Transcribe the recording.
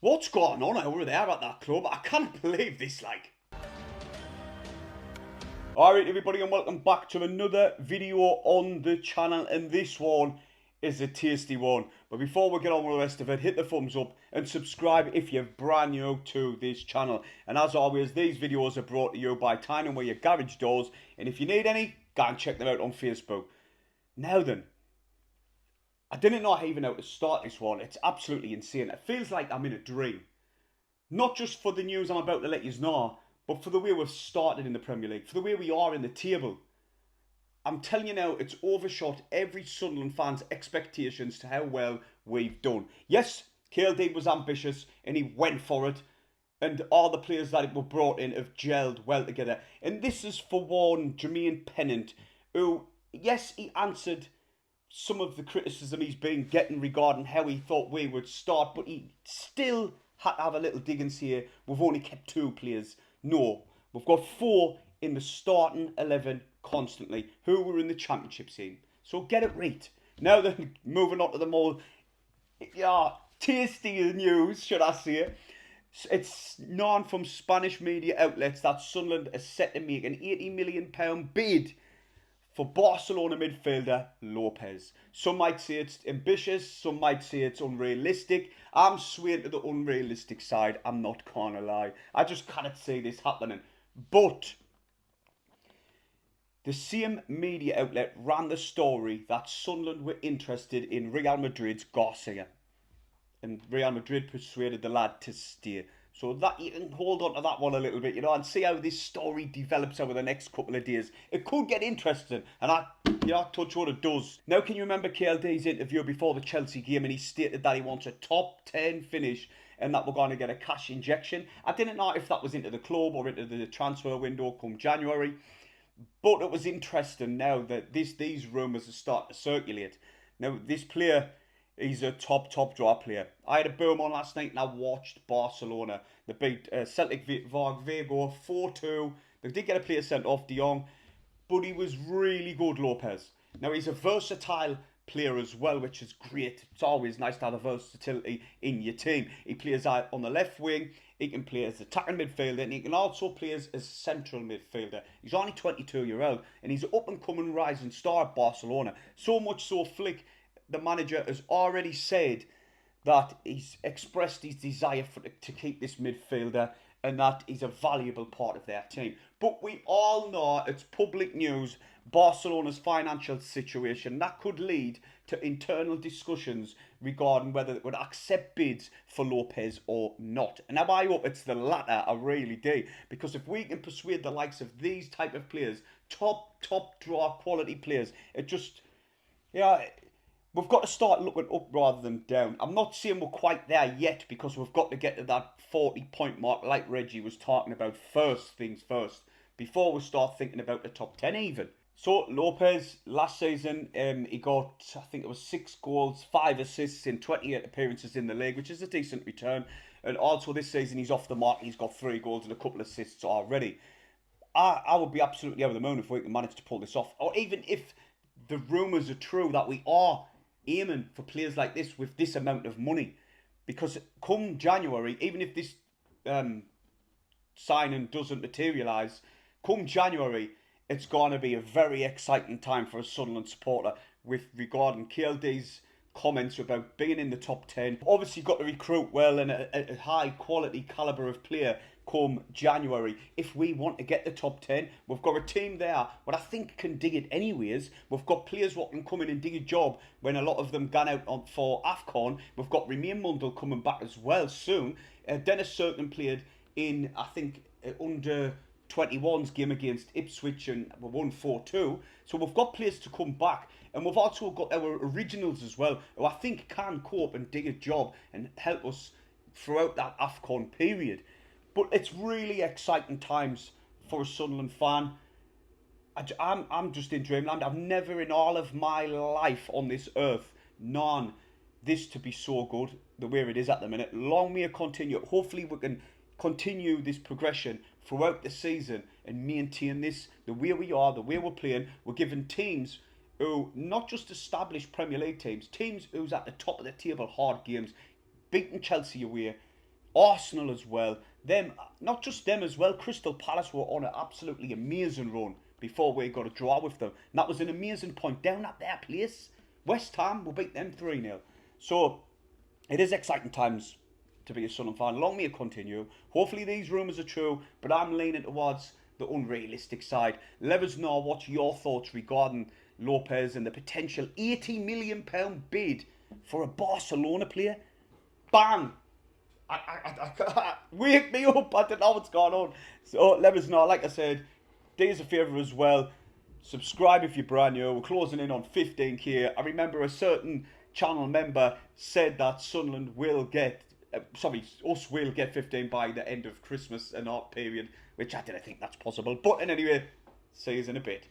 What's going on over there at that club? I can't believe this, like. Alright everybody, and welcome back to another video on the channel, and this one is a tasty one. But before we get on with the rest of it, hit the thumbs up and subscribe if you're brand new to this channel. And as always, these videos are brought to you by Tiny Where Your Garage Doors, and if you need any, go and check them out on Facebook. Now then, I didn't know even how to start this one. It's absolutely insane. It feels like I'm in a dream. Not just for the news I'm about to let you know, but for the way we've started in the Premier League, for the way we are in the table. I'm telling you now, it's overshot every Sunderland fan's expectations to how well we've done. Yes, KLD was ambitious and he went for it. And all the players that were brought in have gelled well together. And this is for one Jermaine Pennant, who, yes, he answered some of the criticism he's been getting regarding how he thought we would start, but he still had to have a little dig and see here. We've only kept 2 players. No, we've got 4 in the starting 11 constantly who were in the championship team. So get it right. Now then, moving on to the more tasty news, should I say. It's known from Spanish media outlets that Sunderland is set to make an £80 million bid for Barcelona midfielder Lopez. Some might say it's ambitious, some might say it's unrealistic. I'm swaying to the unrealistic side, I'm not gonna lie. I just cannot see this happening. But the same media outlet ran the story that Sunderland were interested in Real Madrid's Garcia. And Real Madrid persuaded the lad to stay. So that you can hold on to that one a little bit, and see how this story develops over the next couple of days. It could get interesting, and touch what it does. Now, can you remember KLD's interview before the Chelsea game, and he stated that he wants a top 10 finish and that we're going to get a cash injection? I didn't know if that was into the club or into the transfer window come January, but it was interesting now that these rumours are starting to circulate. Now, this player, he's a top draw player. I had a boom on last night and I watched Barcelona. They beat Celtic Vigo 4-2. They did get a player sent off, De Jong, but he was really good, Lopez. Now, he's a versatile player as well, which is great. It's always nice to have a versatility in your team. He plays out on the left wing. He can play as attacking midfielder, and he can also play as central midfielder. He's only 22-year-old, and he's an up-and-coming rising star at Barcelona. So much so, Flick, the manager, has already said that he's expressed his desire to keep this midfielder and that he's a valuable part of their team. But we all know, it's public news, Barcelona's financial situation. That could lead to internal discussions regarding whether it would accept bids for Lopez or not. And now I hope it's the latter, I really do. Because if we can persuade the likes of these type of players, top draw quality players, it just, we've got to start looking up rather than down. I'm not saying we're quite there yet because we've got to get to that 40-point mark like Reggie was talking about, first things first, before we start thinking about the top 10 even. So Lopez, last season, he got, I think it was 6 goals, 5 assists in 28 appearances in the league, which is a decent return. And also this season he's off the mark, he's got 3 goals and a couple of assists already. I would be absolutely over the moon if we can manage to pull this off. Or even if the rumours are true that we are aiming for players like this with this amount of money, because come January, even if this signing doesn't materialise, come January it's going to be a very exciting time for a Sunderland supporter with regarding KLD's comments about being in the top 10. Obviously you've got to recruit well and a high quality calibre of player come January. If we want to get the top 10, we've got a team there what I think can dig it anyways. We've got players what can come in and dig a job when a lot of them gone out for AFCON. We've got Remain Mundell coming back as well soon. Dennis Certain played in, I think, under 21's game against Ipswich and we won 4-2. So we've got players to come back. And we've also got our originals as well, who I think can cope and dig a job and help us throughout that AFCON period. But it's really exciting times for a Sunderland fan. I'm just in dreamland. I've never in all of my life on this earth known this to be so good the way it is at the minute. Long may it continue. Hopefully we can continue this progression throughout the season and maintain this the way we are, the way we're playing. We're giving teams who, not just established Premier League teams who's at the top of the table hard games, beating Chelsea away, Arsenal as well. Them, not just them as well. Crystal Palace were on an absolutely amazing run before we got a draw with them. And that was an amazing point down at their place. West Ham will beat them 3-0. So it is exciting times to be a Sunderland fan. Long may it continue. Hopefully these rumours are true, but I'm leaning towards the unrealistic side. Let us know what's your thoughts regarding Lopez and the potential £80 million bid for a Barcelona player. Bang! Wake me up, I don't know what's going on. So let us know. Like I said, do us a favour as well. Subscribe if you're brand new. We're closing in on 15k. I remember a certain channel member said that Sunderland will get, us will get 15 by the end of Christmas and art period, which I didn't think that's possible. But anyway, see you in a bit.